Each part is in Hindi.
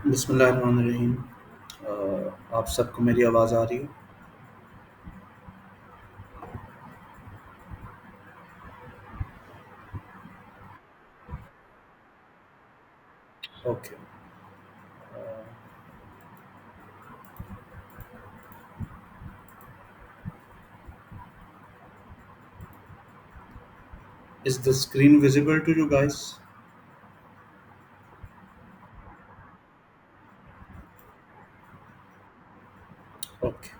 बिस्मिल्लाहिर्रहमानिर्रहीम। आप सबको मेरी आवाज़ आ रही है? Okay. Is the screen visible to you guys? Okay.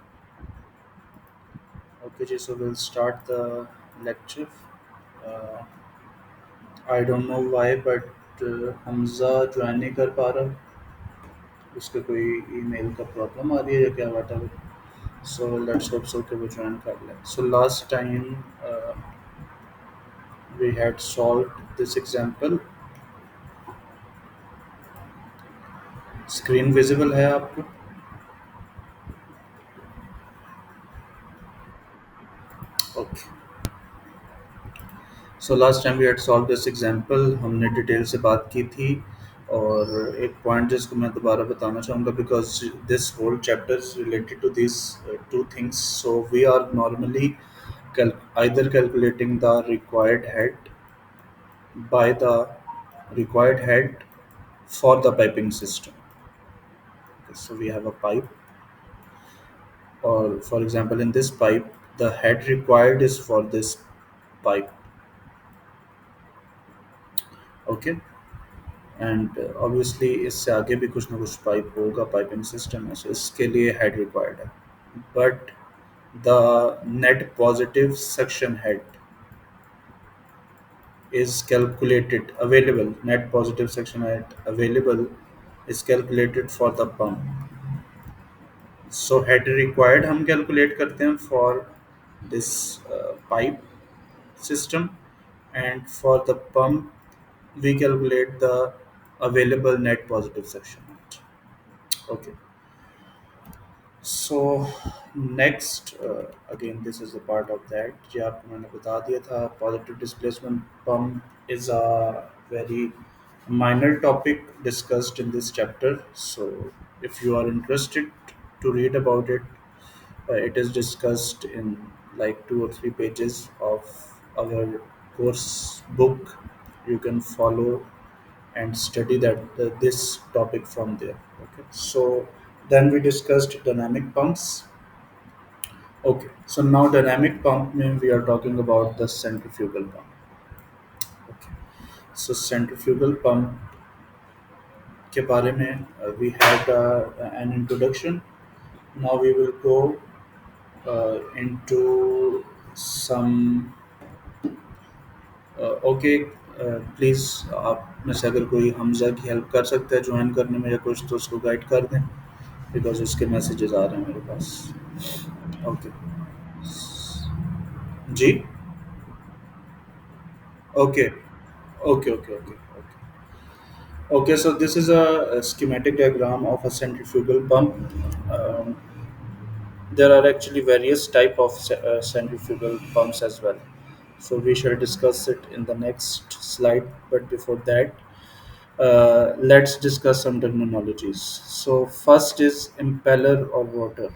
Okay, जी, so we'll start the lecture. Uh, I don't know why, but Hamza join नहीं कर पा रहा। उसके कोई ईमेल का प्रॉब्लम आ रही है या क्या whatever. So let's hope so कि वो ज्वाइन कर ले। So last time we had solved this example. Screen visible है आपको? Okay. So last time we had solve this example, हमने डिटेल से बात की थी। और एक पॉइंट जिसको मैं दोबारा बताना चाहूँगा, because this whole chapter is related to this two things. So we are normally either calculating the required head for the piping system. Okay, so we have a pipe, or for example in this pipe the head required is for this pipe. Okay. And obviously इससे आगे भी कुछ ना कुछ पाइप होगा, पाइपिंग सिस्टम है, सो इसके लिए हेड रिक्वायर्ड है। But the net positive suction head is calculated available net positive section head available is calculated for the pump. So head required हम calculate करते हैं for this pipe system, and for the pump we calculate the available net positive section head. Okay. So next, again this is a part of that जो आपको मैंने बता दिया था। Positive displacement pump is a very minor topic discussed in this chapter. So if you are interested to read about it, it is discussed in like 2 or 3 pages of our course book. You can follow and study this topic from there. Okay. So then we discussed dynamic pumps. Okay, so now dynamic pump means we are talking about the centrifugal pump. Okay, so centrifugal pump के बारे में we had an introduction. Now we will go into some. Okay, please आप में से अगर कोई हमजा की हेल्प कर सकता है ज्वाइन करने में या कुछ, तो उसको गाइड कर दें, बिकॉज उसके मैसेजेस आ रहे हैं मेरे पास। Okay. Ji. Okay okay okay okay okay. Okay, so this is a schematic diagram of a centrifugal pump. Um, there are actually various type of centrifugal pumps as well. So we shall discuss it in the next slide. But before that, let's discuss some terminologies. So first is impeller or rotor.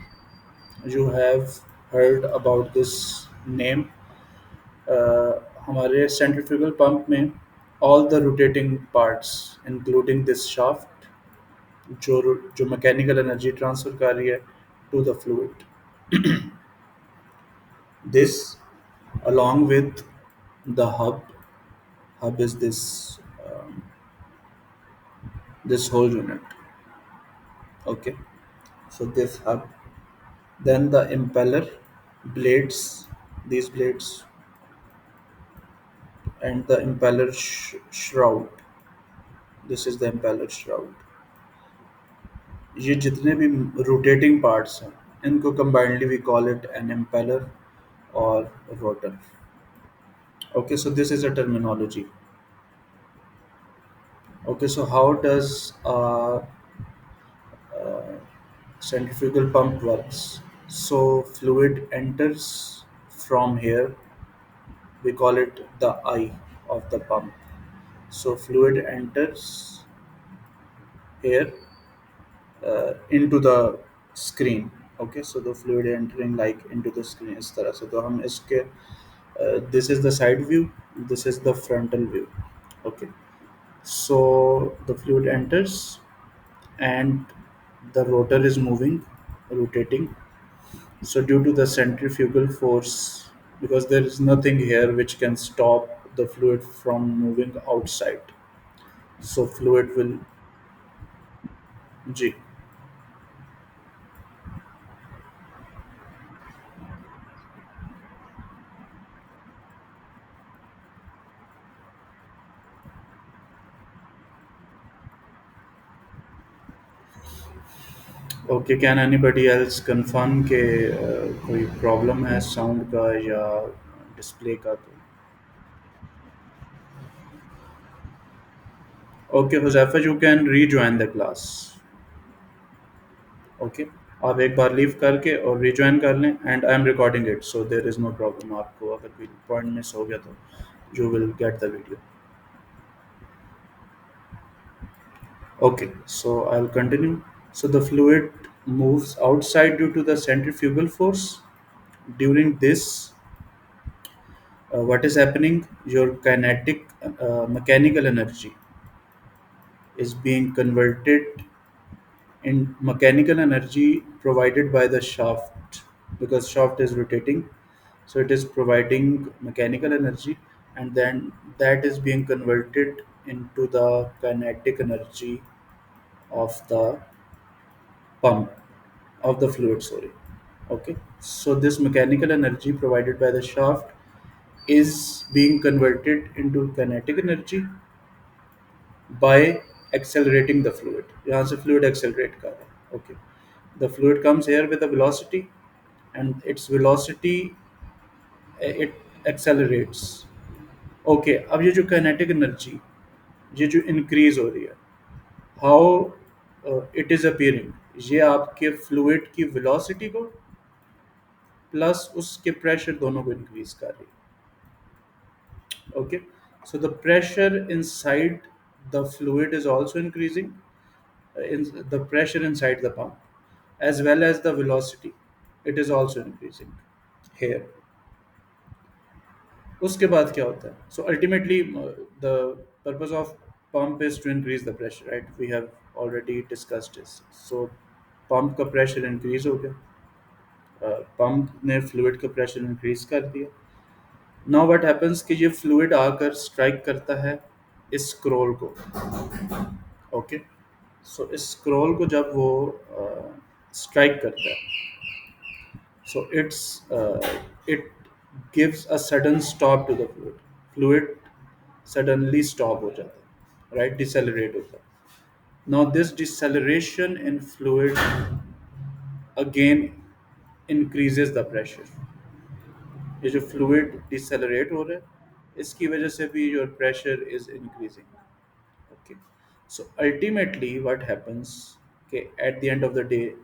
You have heard about this name. हमारे centrifugal pump में all the rotating parts, including this shaft, जो जो मैकेनिकल एनर्जी ट्रांसफर कर रही है to the fluid, this along with the hub is this whole unit. Okay, so this hub, then the impeller blades, these blades, and the impeller shroud, this is the impeller shroud. ये जितने भी रोटेटिंग पार्ट्स हैं इनको combinedly we call it an impeller or rotor. Okay, so this is a terminology. Okay, so how does centrifugal pump works? So fluid enters from here. We call it the eye of the pump. So fluid enters here, into the screen. Okay, so the fluid entering like into the screen इस तरह से तो हम इसके this is the side view, this is the frontal view. Okay, so the fluid enters and the rotor is moving, rotating. So due to the centrifugal force, because there is nothing here which can stop the fluid from moving outside, so fluid will G. Okay, can anybody else confirm के कोई प्रॉब्लम है साउंड का या डिस्प्ले का? तो okay Huzaifa, you can rejoin the class. Okay, आप एक बार लीव करके और रीजॉइन कर लें and I am recording it, so there is no problem. आपको अगर कोई पॉइंट मिस हो गया तो you will get the video. Okay, so I'll continue. So the fluid moves outside due to the centrifugal force. During this, what is happening? Your kinetic, mechanical energy is being converted in mechanical energy provided by the shaft, because shaft is rotating, so it is providing mechanical energy, and then that is being converted into the kinetic energy of the pump, of the fluid, sorry. Okay, so this mechanical energy provided by the shaft is being converted into kinetic energy by accelerating the fluid. यहाँ से fluid accelerate कर रहा है. Okay, the fluid comes here with a velocity, and its velocity, it accelerates. Okay, अब ये जो kinetic energy, ये जो increase हो रही है, how it is appearing, ये आपके fluid की velocity को प्लस उसके प्रेशर दोनों को इंक्रीज कर रही है. Okay, so the pressure inside the fluid is also increasing, in the pressure inside the pump as well as the velocity, it is also increasing here. उसके बाद क्या होता है? So ultimately, the purpose of pump is to increase the pressure, right? We have already discussed this. So pump का pressure increase हो गया, पंप ने फ्लूइड का प्रेशर इंक्रीज कर दिया. नाउ व्हाट हैपेंस कि ये फ्लूइड आकर स्ट्राइक करता है इस स्क्रॉल को. ओके, सो इस स्क्रॉल को जब वो स्ट्राइक करता है, so it gives a sudden stop to the fluid. Fluid suddenly stop हो जाता है, राइट, डिसेलरेट होता है. Now this deceleration in fluid again increases the pressure. ये जो फ्लूइड डिसेलरेट हो रहा है, इसकी वजह से भी your pressure is increasing. Okay. So ultimately, what happens? Okay, at the end of the day,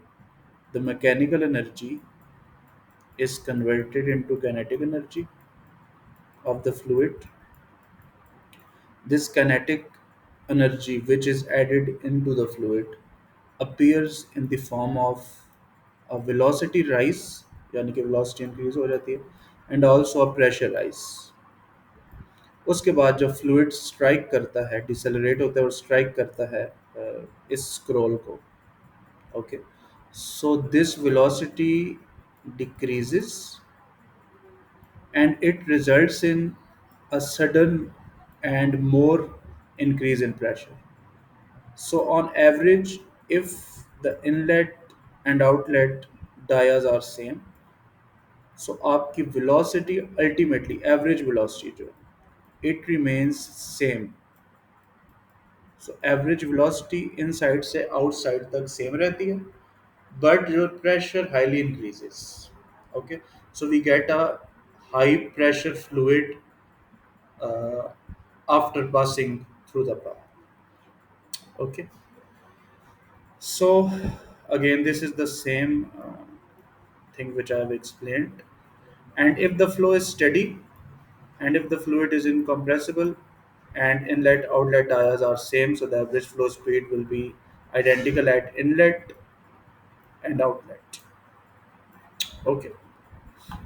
the mechanical energy is converted into kinetic energy of the fluid. This kinetic energy, which is added into the fluid, appears in the form of a velocity rise, यानी कि velocity increase हो जाती है, and also a pressure rise. उसके बाद जब फ्लूइड स्ट्राइक करता है, डिसेलरेट होता है और स्ट्राइक करता है इस स्क्रॉल को. Okay, so this velocity decreases and it results in a sudden and more increase in pressure. So on average, if the inlet and outlet dias are same, so आपकी velocity, ultimately average velocity जो है, it remains same. So average velocity inside से outside तक same रहती है, but your pressure highly increases. Okay, so we get a high pressure fluid uh, after passing through the pump. Okay, so again, this is the same thing which I have explained. And if the flow is steady, and if the fluid is incompressible, and inlet outlet dias are same, so the average flow speed will be identical at inlet and outlet. Okay,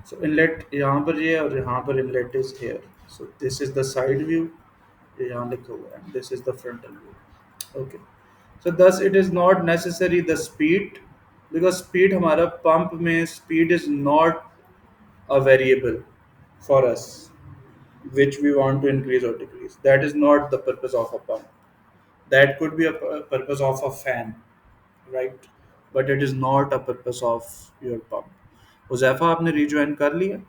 so inlet यहाँ पर ये है और यहाँ पर inlet is here. So this is the side view, ये यहाँ लिखा हुआ है, and this is the frontal view. Okay, so thus it is not necessary the speed, because speed हमारा pump में speed is not a variable for us which we want to increase or decrease. That is not the purpose of a pump. That could be a purpose of a fan, right? But it is not a purpose of your pump. Huzaifa आपने rejoin कर लिया?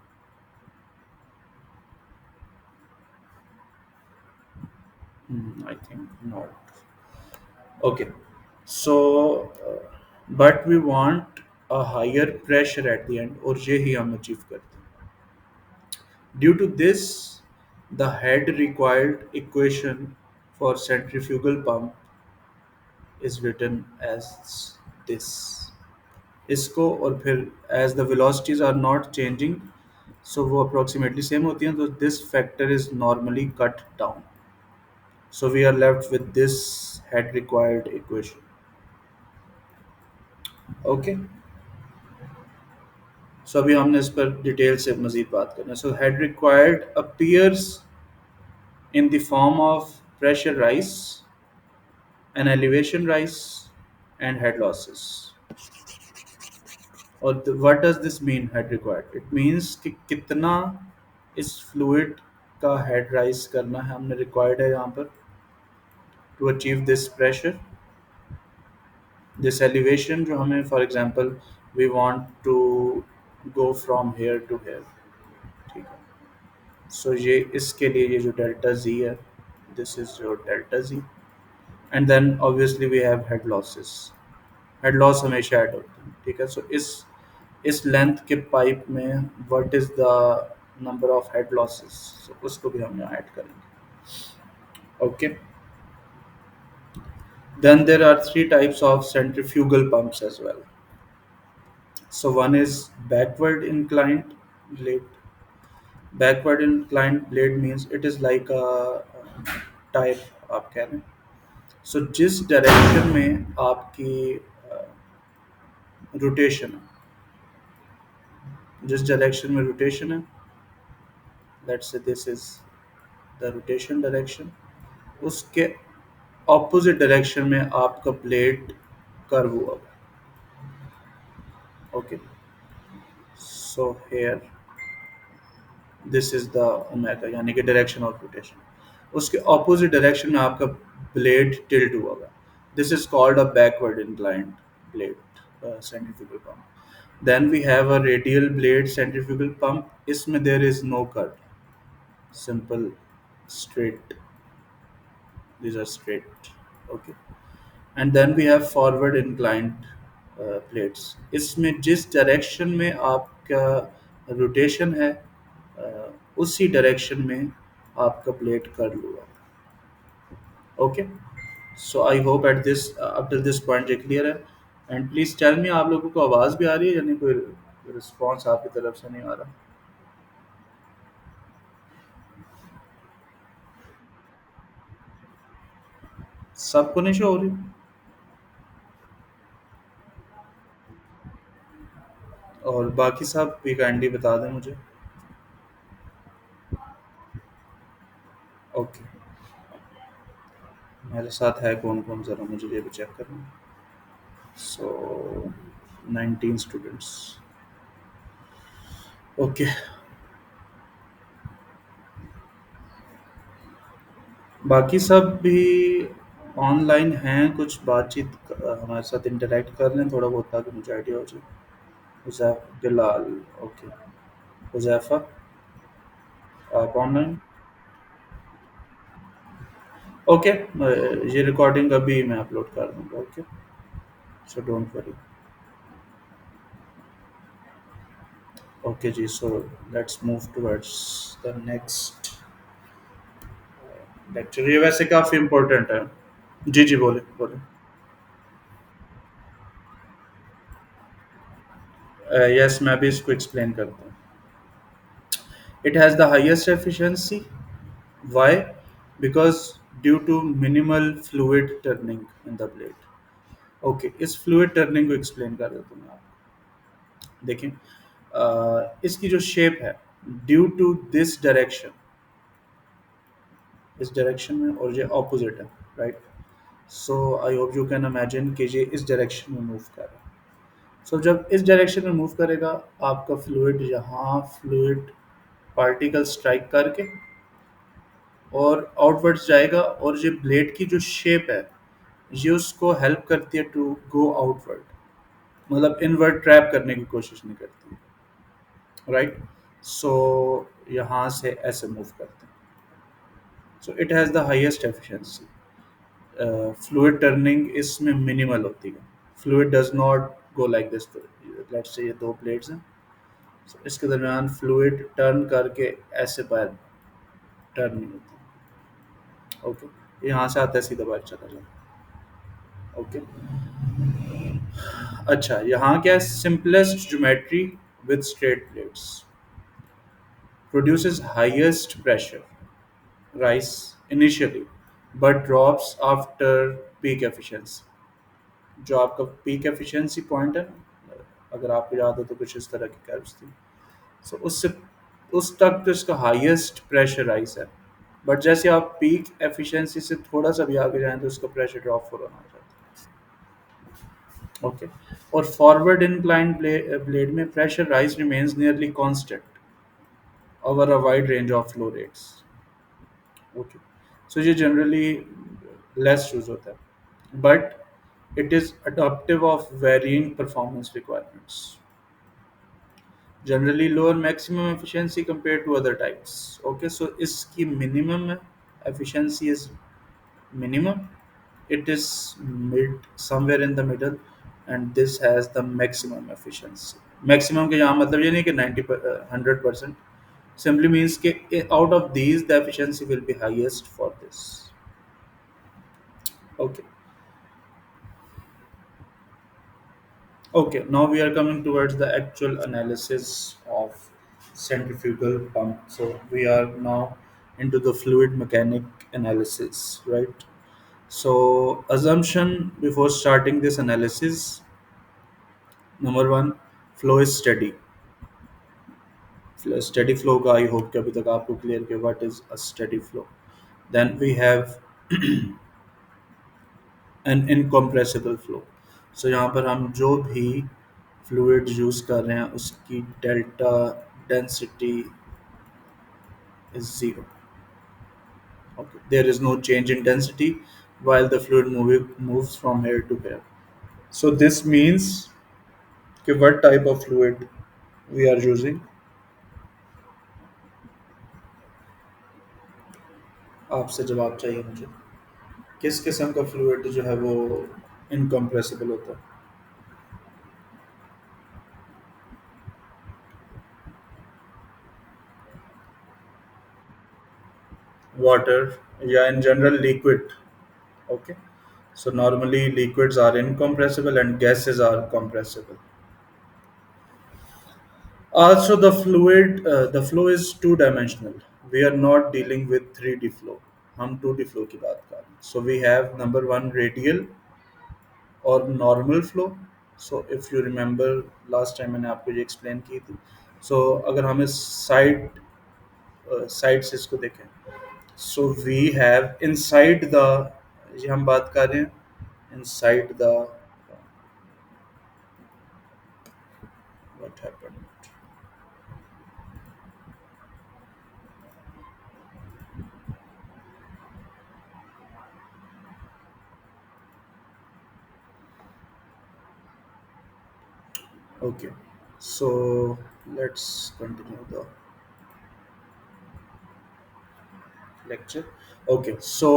I think not. Okay. So, but we want a higher pressure at the end, और ये ही हम achieve करते हैं. Due to this, the head required equation for centrifugal pump is written as this. इसको और फिर as the velocities are not changing, so वो approximately same होती हैं, तो this factor is normally cut down. So we are left with this head required equation. Okay. So अभी हमने इस पर डिटेल से मज़ीद बात करना है. So head required appears in the form of pressure rise and elevation rise and head losses. और what does this mean head required? It means कि कितना इस fluid का head rise करना है हमने required है यहाँ पर to achieve this pressure, this elevation जो हमें for example we want to go from here to here. ठीक है. So ये इसके लिए ये जो delta z है, this is your delta z, and then obviously we have head losses. Head loss हमेशा ऐड होते हैं. ठीक है. सो इस लेंथ के पाइप में what is the number of head losses, so उसको भी हम यहाँ ऐड करेंगे. Okay. Then there are three types of centrifugal pumps as well. So one is backward inclined blade. Backward inclined blade means it is like a tyre आप कह रहे हैं. सो जिस डायरेक्शन में आपकी रोटेशन है, जिस डायरेक्शन में रोटेशन है, let's say this is the rotation direction, उसके ऑपोजिट डायरेक्शन में आपका ब्लेड कर्व हुआ. Okay. So here this is the omega, यानी कि डायरेक्शन ऑफ रोटेशन. उसके ऑपोजिट डायरेक्शन में आपका ब्लेड टिल्ट हुआ हुआ. This is called a backward inclined blade centrifugal pump. Then we have a radial blade centrifugal pump. इसमें there is no curve, simple straight, these are straight. Okay. And then we have forward inclined plates. इसमें जिस डायरेक्शन में आपका रोटेशन है, उसी डायरेक्शन में आपका प्लेट कर लूँगा. Okay. So I hope at this up till this point ये क्लियर है. एंड प्लीज़ टेल मी, आप लोगों को आवाज़ भी आ रही है, यानी कोई रिस्पॉन्स आपकी तरफ से नहीं आ रहा? सबको नहीं शो हो रही? और बाकी सब भी काइंडली बता दें मुझे. ओके. मेरे साथ है कौन कौन, ज़रा मुझे ये भी चेक करना है. सो 19 स्टूडेंट्स. ओके. बाकी सब भी ऑनलाइन हैं, कुछ बातचीत हमारे साथ इंटरेक्ट कर लें थोड़ा बहुत, ताकि मुझे आइडिया हो जाए. हुजैफ बिलाल. ओके. हुजैफा, आप ऑनलाइन? ओके. ये रिकॉर्डिंग अभी मैं अपलोड कर दूँगा. Okay. So don't worry. Okay जी. So let's move towards the next lecture. ये वैसे काफ़ी इम्पोर्टेंट है. जी जी, बोले बोले. यस, मैं भी इसको एक्सप्लेन करता हूँ. It has the highest efficiency. Why? Because due to minimal fluid turning in the blade. Okay, इस फ्लूइड टर्निंग को एक्सप्लेन कर देता हूँ मैं आपको। देखें, इसकी जो शेप है, ड्यू टू दिस डायरेक्शन, इस डायरेक्शन में, और ये ऑपोजिट है, right. So I hope you can imagine कि ये इस डायरेक्शन में मूव कर रहा है। सो जब इस डायरेक्शन में मूव करेगा, आपका फ्लूइड यहाँ फ्लूइड पार्टिकल स्ट्राइक करके और आउटवर्ड्स जाएगा, और ये ब्लेड की जो शेप है, ये उसको हेल्प करती है टू गो आउटवर्ड, मतलब इनवर्ड ट्रैप करने की कोशिश नहीं करती, राइट। सो यहाँ से ऐसे मूव करते हैं। So it has the highest efficiency. Fluid turning इसमें मिनिमल होती है। Fluid does not go like this. Let's say ये दो प्लेट्स हैं, so इसके दरमियान फ्लूइड टर्न करके ऐसे बाहर टर्न नहीं होती। ओके, यहाँ से आता है सीधा बाहर चला जाता है। ओके, अच्छा, यहाँ क्या है, simplest geometry with straight plates produces highest pressure rise initially but drops after peak efficiency। जो आपका पीक एफिशिएंसी पॉइंट है ना, अगर आपको याद हो तो कुछ इस तरह की कर्व्स थी। सो उससे उस तक तो इसका हाईएस्ट प्रेशर राइज है, बट जैसे आप पीक एफिशिएंसी से थोड़ा सा भी आगे जाएं तो उसका प्रेशर ड्रॉप हो रहा जाता है। ओके, और फॉरवर्ड इंक्लाइन ब्लेड में pressure rise remains nearly constant over a wide range of flow rates. Okay, so ये जनरली लेस यूज होता है, but it is adaptive of varying performance requirements, generally lower maximum efficiency compared to other types। Okay, so इसकी minimum efficiency is minimum, it is mid somewhere in the middle, and this has the maximum efficiency। maximum के यहाँ मतलब ये नहीं कि 100%, simply means कि out of these the efficiency will be highest for this। Okay, okay, now we are coming towards the actual analysis of centrifugal pump. So we are now into the fluid mechanic analysis, right? So assumption before starting this analysis, number one, flow is steady। Steady flow का I hope कि अभी तक आपको clear कि what is a steady flow। Then we have an incompressible flow। So यहाँ पर हम जो भी फ्लूइड यूज कर रहे हैं उसकी delta density is zero। Okay, there is no change in density while the fluid moves from here to here। So this means कि what type of fluid we are using। आपसे जवाब चाहिए मुझे, किस किस्म का फ्लूइड जो है वो इनकम्प्रेसिबल होता है। वाटर या in general liquid। Okay, so normally liquids are incompressible and gases are compressible। Also, the flow is two dimensional। We are not dealing with 3D flow, हम 2D flow की बात कर रहे हैं। So we have number one radial और normal flow। So if you remember last time मैंने आपको ये explain की थी। So अगर हम इस side से इसको देखें, so we have inside the, ये हम बात कर रहे हैं inside the, what happened। Okay, so let's continue the lecture। Okay, so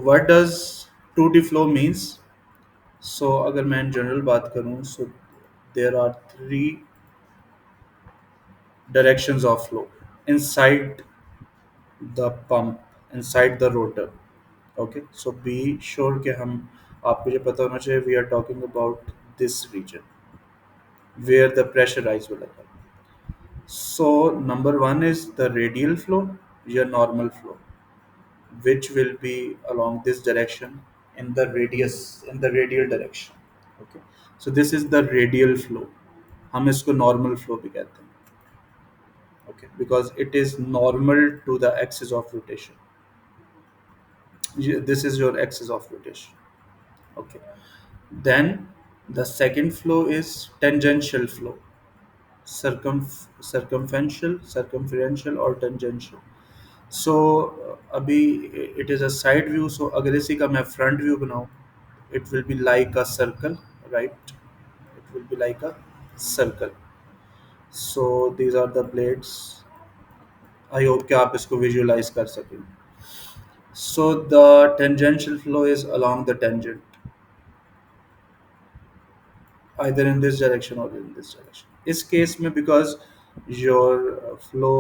what does 2D flow means। So अगर मैं in general बात करूँ, so there are three directions of flow inside the pump, inside the rotor। Okay, so be sure कि हम, आपको ये पता होना चाहिए, we are talking about this region where the pressure rise will occur। So number one is the radial flow, your normal flow, which will be along this direction in the radius, in the radial direction। Okay, so this is the radial flow, हम इसको नॉर्मल फ्लो भी कहते हैं। Okay, because it is normal to the axis of rotation, this is your axis of rotation. Okay, then the second flow is tangential flow, circumferential or tangential. So अभी it is a side view, so अगर इसी का मैं front view बनाऊं, it will be like a circle, right? It will be like a circle. So these are the blades. I hope कि आप इसको visualize कर सकें. So the tangential flow is along the tangent, either in this direction or in this direction. इस केस में because your flow,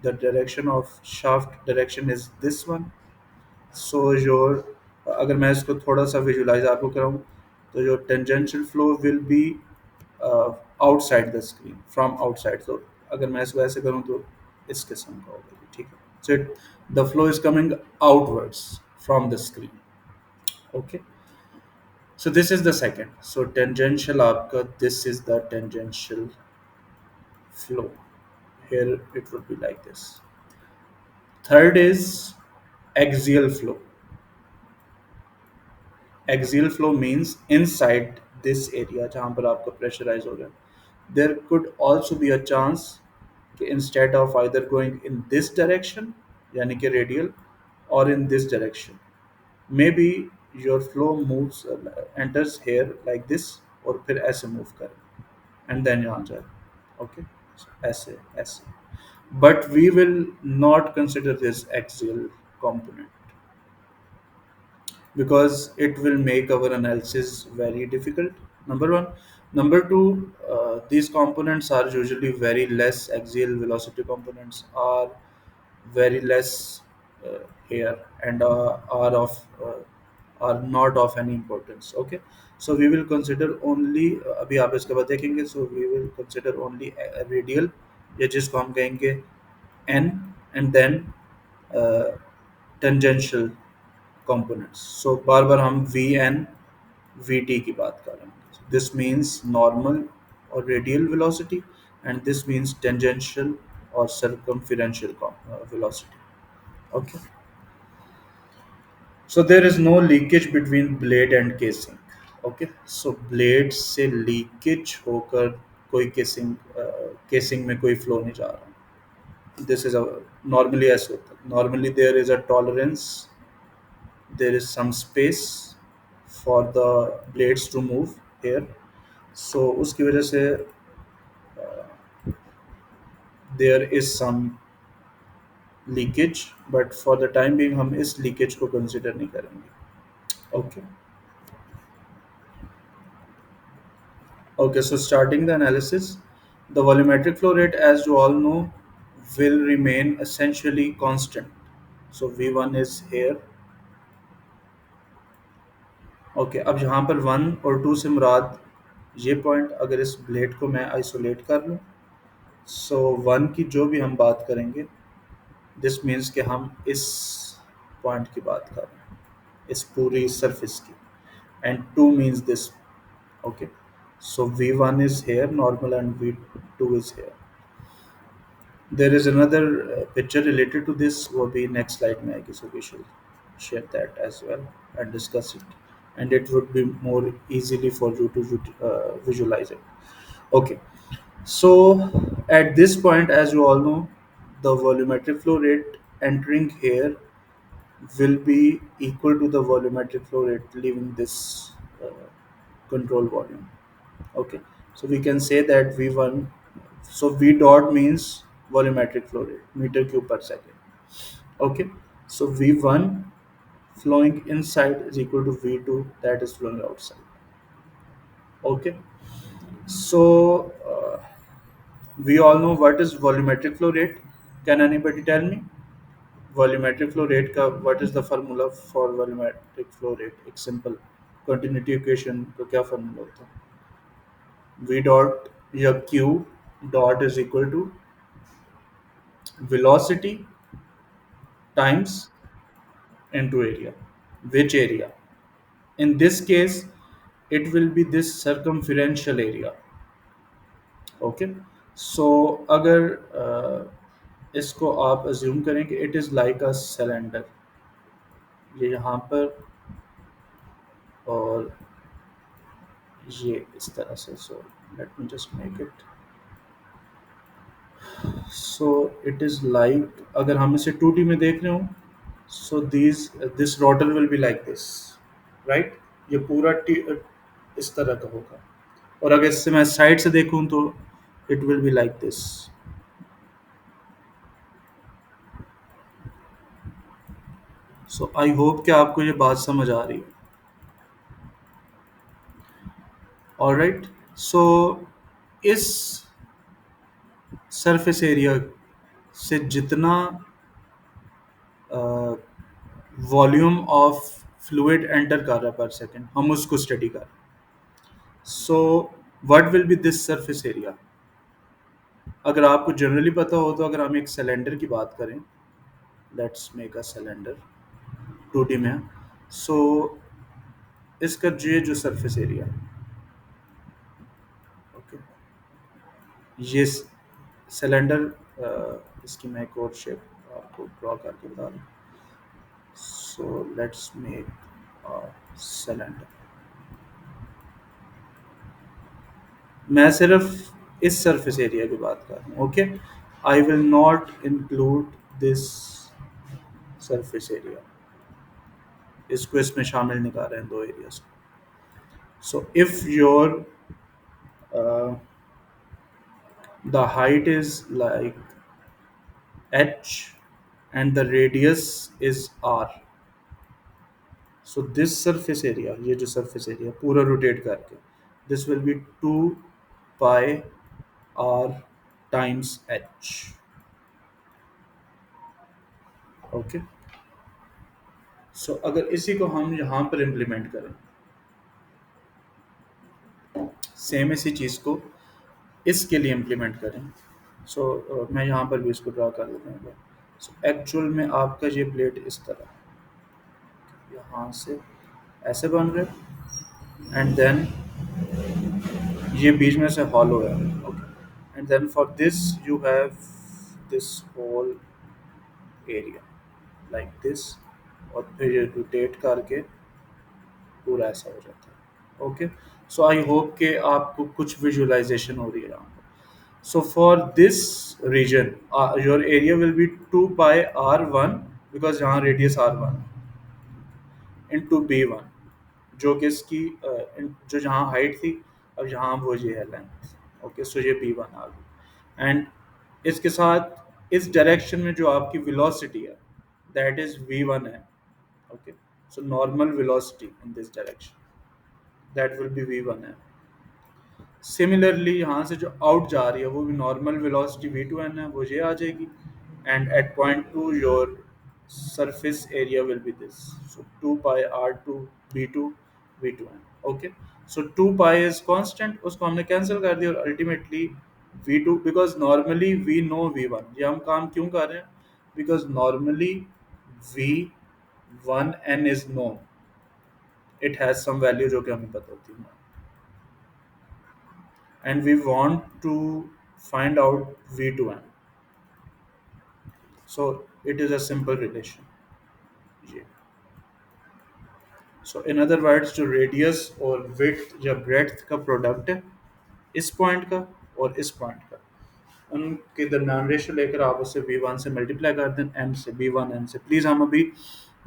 the direction of shaft direction is this one, so your, अगर मैं इसको थोड़ा सा visualize आपको कराऊँ, तो your tangential flow will be uh, outside the screen, from outside. So अगर मैं इसको ऐसे करूँ तो इस किस्म का होगा, ठीक है. So the flow is coming outwards from the screen. Okay. So this is the second. So tangential आपका, this is the tangential flow. Here it would be like this. Third is axial flow. Axial flow means inside this area जहाँ पर आपका प्रेशराइज हो रहा है, there could also be a chance कि instead of either going in this direction, यानी कि radial, or in this direction, maybe your flow moves, enters here like this, और फिर ऐसे move करे and then यहाँ जाए. Okay, so ऐसे ऐसे, but we will not consider this axial component because it will make our analysis very difficult. Number one. Number two, these components are usually very less. Axial velocity components are very less here and are not of any importance. Okay, so we will consider only, अभी आप इसके बाद देखेंगे, so we will consider only a radial, या जिसको हम कहेंगे n, and then uh, tangential components. So बार बार हम Vn Vt की बात कर रहे हैं. This means normal or radial velocity, and this means tangential or circumferential velocity. Okay. So there is no leakage between blade and casing. Okay. So blade से leakage होकर कोई casing में कोई flow नहीं जा रहा. This is a normally ऐसे होता है. Normally there is a tolerance, there is some space for the blades to move here. So उसकी वजह से there is some leakage, but for the time being हम इस leakage को consider नहीं करेंगे. Okay. Okay, so starting the analysis, the volumetric flow rate, as you all know, will remain essentially constant. So V1 is here. Okay, अब यहाँ पर 1 और 2 से मुराद ये पॉइंट, अगर इस ब्लेड को मैं आइसोलेट कर लूँ, सो 1 की जो भी हम बात करेंगे, दिस मीन्स कि हम इस पॉइंट की बात कर रहे हैं, इस पूरी सरफेस की, and 2 means this. Okay, so V1 is here normal and V2 is here. There is another picture related to this, will be next slide में आएगी, so we should share that as well and discuss it, and it would be more easily for you to visualize it. Okay, so at this point, as you all know, the volumetric flow rate entering here will be equal to the volumetric flow rate leaving this uh, control volume. Okay, so we can say that V1, so V dot means volumetric flow rate, meter cube per second. Okay, so V1 flowing inside is equal to V2 that is flowing outside. Okay, so we all know what is volumetric flow rate. Can anybody tell me? Volumetric flow rate का what is the formula for volumetric flow rate? एक simple continuity equation का क्या formula होता है? V dot या Q dot is equal to velocity times into area. Which area? In this case, it will be this circumferential area. Okay, so अगर इसको आप अज्यूम करें कि it is like a cylinder, ये यहाँ पर और ये इस तरह से। So let me just make it, so it is like, अगर हम इसे 2D में देख रहे हो, so this rotor will be like this, right. ये पूरा इस तरह का होगा। और अगर इससे मैं साइड से देखूं तो it will be like this. So I hope कि आपको ये बात समझ आ रही है। ऑलराइट, सो इस सरफेस एरिया से जितना वॉल्यूम ऑफ फ्लूइड एंटर कर रहा है पर सेकेंड, हम उसको स्टडी कर। So what will be this surface area? अगर आपको जनरली पता हो तो अगर हम एक सिलेंडर की बात करें, let's make a cylinder 2D में, सो इसका जो सरफेस एरिया, ओके, ये सिलेंडर, इसकी मैं एक और शेप आपको ड्रॉ करके बता दूँ। So let's make cylinder. मैं सिर्फ इस सरफेस एरिया की बात कर रहा हूँ, okay. I will not include this surface area, इसको इसमें शामिल नहीं कर रहे हैं, दो areas. So if your the height is like h and the radius is r, so this surface area, ये जो surface area पूरा rotate करके, this will be 2 pi r times h, okay। so अगर इसी को हम यहाँ पर implement करें, सेम इसी चीज़ को इसके लिए implement करें, सो मैं यहाँ पर भी इसको ड्रा कर देता हूँ। सो एक्चुअल में आपका ये प्लेट इस तरह यहाँ से ऐसे बन रहे, एंड देन ये बीच में से हॉलो है, okay. And then for this you have this whole area like this, और फिर ये रोटेट करके पूरा ऐसा हो जाता है, ओके। सो आई होप कि आपको कुछ विजुअलाइजेशन हो रही है यहाँ पर। So for this region your area will be 2 pi r1, because यहाँ रेडियस r1 इंटू b1, जो कि इसकी जो जहाँ हाइट थी, अब यहाँ वो ये है लेंथ, ओके। सो ये b1 आ गई, एंड इसके साथ इस डायरेक्शन में जो आपकी वेलोसिटी है दैट इज v1 है, okay. So normal velocity in this direction that will be v1 है। सिमिलरली यहाँ से जो आउट जा रही है वो भी नॉर्मल वेलोसिटी v2n है, वो ये आ जाएगी, and at point 2 your surface area will be this, so 2 pi r2 b2 v2n, okay। so 2 pi is constant, उसको हमने कैंसिल कर दिया, और ultimately v2, because normally we know v1, ये हम काम क्यों कर रहे हैं, because normally v1n is known, it has some value जो कि हमें पता होती है, and we want to find out v2n, so it is a simple relation, yeah। So in other words जो रेडियस और विड्थ या ब्रेड्थ का प्रोडक्ट है इस पॉइंट का और इस पॉइंट का, उनके दरमियान रेशो लेकर आप उसे v1 से मल्टीप्लाई कर दें, n से, v1n से। प्लीज़ हम अभी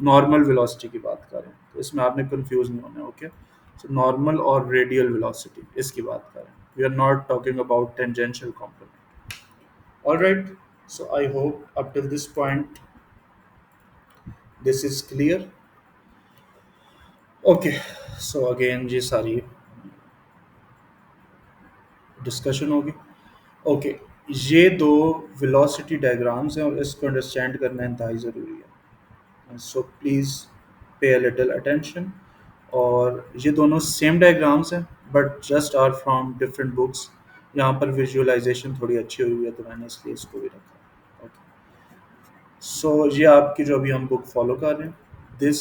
नॉर्मल वेलोसिटी की बात करें, तो इसमें आपने कंफ्यूज नहीं होना, ओके। सो नॉर्मल और रेडियल वेलोसिटी इसकी बात करें, we are not talking about tangential component, alright. So I hope up till this point this is clear, okay. So again ये सारी डिस्कशन होगी, ओके। ये दो वेलोसिटी डायग्राम्स हैं और इसको अंडरस्टैंड करना इंतहाई ज़रूरी है, सो प्लीज़ पे अ लिटिल अटेंशन। और ये दोनों सेम डायग्राम्स हैं but just are from different books, यहाँ पर विजुअलाइजेशन थोड़ी अच्छी हुई है तो मैंने इसलिए इसको भी रखा, ओके। सो ये आपकी जो अभी हम बुक फॉलो कर रहे हैं, this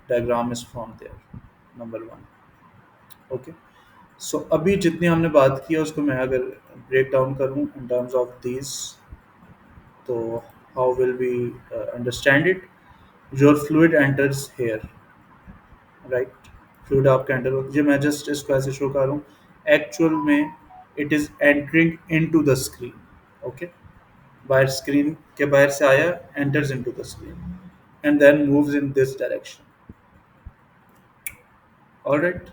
diagram is from there, number 1, okay, so अभी जितनी हमने बात की है उसको मैं अगर ब्रेक डाउन करूँ इन टर्म्स ऑफ दीज, तो how will we understand it? Your fluid enters here, right? Fluid आपका एंटर हो, जो मैं जस्ट इसको ऐसे शो कर रहा हूँ, एक्चुअल में it is entering into the screen. Okay, बाहर स्क्रीन के बाहर से आया, enters into the screen and then moves in this direction. Alright,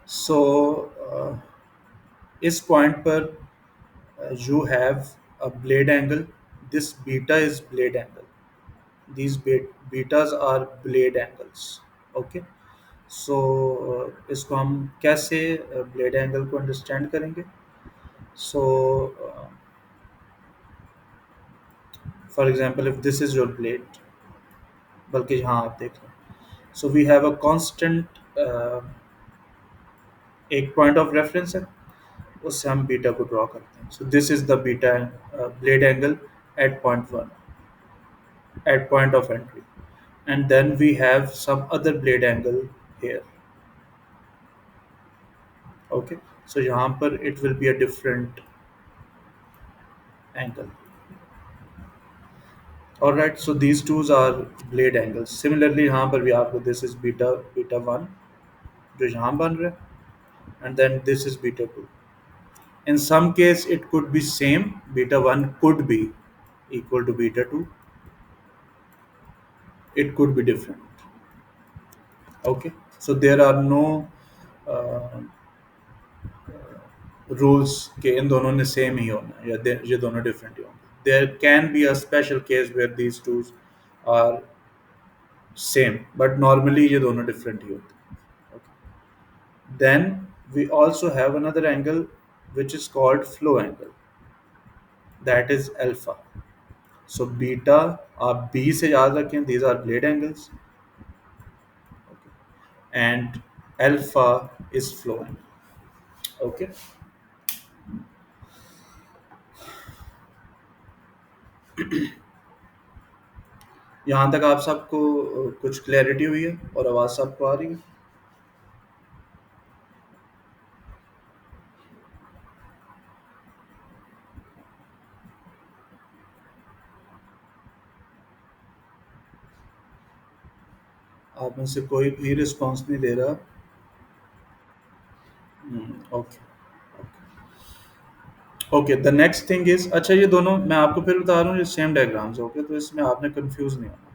so इस पॉइंट पर you have a blade angle. This beta is blade angle. These betas are blade angles. Okay. So इसको हम कैसे ब्लेड एंगल को अंडरस्टैंड करेंगे? So for example if this is your blade, बल्कि हाँ आप देख लो, so we have a constant, एक पॉइंट ऑफ रेफरेंस है, उससे हम बीटा को ड्रॉ करते हैं। So this is the beta blade angle at point 1, at point of entry, and then we have some other blade angle here. Okay, so यहाँ पर it will be a different angle. All right, so these two are blade angles. Similarly यहाँ पर भी आपको this is beta 1 जो यहाँ बन रहा है, and then this is beta 2. In some case it could be same, beta 1 could be equal to beta 2, it could be different. Okay, so there are no uh, rules के इन दोनों ने सेम ही होना है या ये दोनों डिफरेंट ही होंगे। There can be a special case where these two are same, but normally ये दोनों डिफरेंट ही होते हैं। Then we also have another angle which is called flow angle, that is alpha. So beta आप बी से याद रखें, these are blade angles, and alpha is flow angle. Okay, यहाँ तक आप सबको कुछ क्लैरिटी हुई है और आवाज़ सबको आ रही है? आप में से कोई भी रिस्पॉन्स नहीं दे रहा। Okay, okay, the next thing is, अच्छा ये दोनों मैं आपको फिर बता रहा हूँ, ये सेम डायग्राम्स, ओके, तो इसमें आपने कंफ्यूज नहीं होना।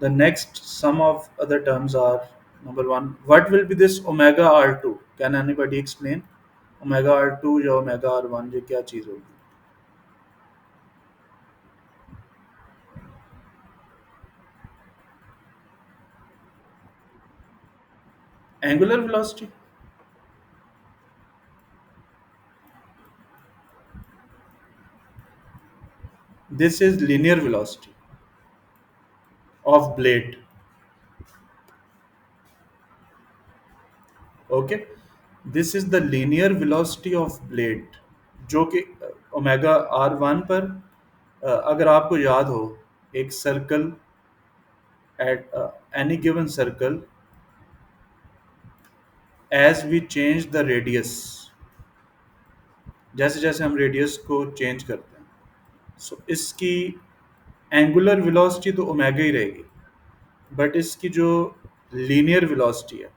The next some of other terms are, number one, what will be this omega R two? Can anybody explain? Omega R two या ओमेगा आर वन, ये क्या चीज़ होगी? Angular velocity? This is linear velocity of blade. Okay, this is the linear velocity of blade, जो कि ओमेगा आर वन पर, अगर आपको याद हो, एक circle, at any given circle, as we change the radius, जैसे जैसे हम रेडियस को चेंज करते हैं, सो इसकी एंगुलर वेलोसिटी तो ओमेगा ही रहेगी, बट इसकी जो लीनियर वेलोसिटी है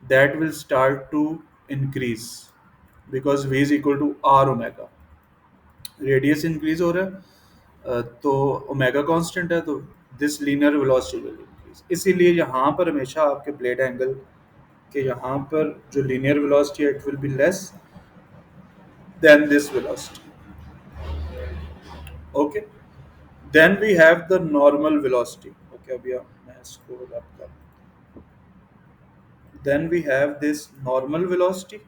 that will start to increase, because v is equal to R omega, radius increase हो रहा है, तो ओमेगा कांस्टेंट है, तो this linear velocity will increase. इसीलिए यहाँ पर हमेशा आपके ब्लेड एंगल कि यहाँ पर जो लीनियर वेलोसिटी है it will be less than this velocity. Okay, then we have the normal velocity. Okay, अभी मैं इसको रब कर, then we have this normal velocity.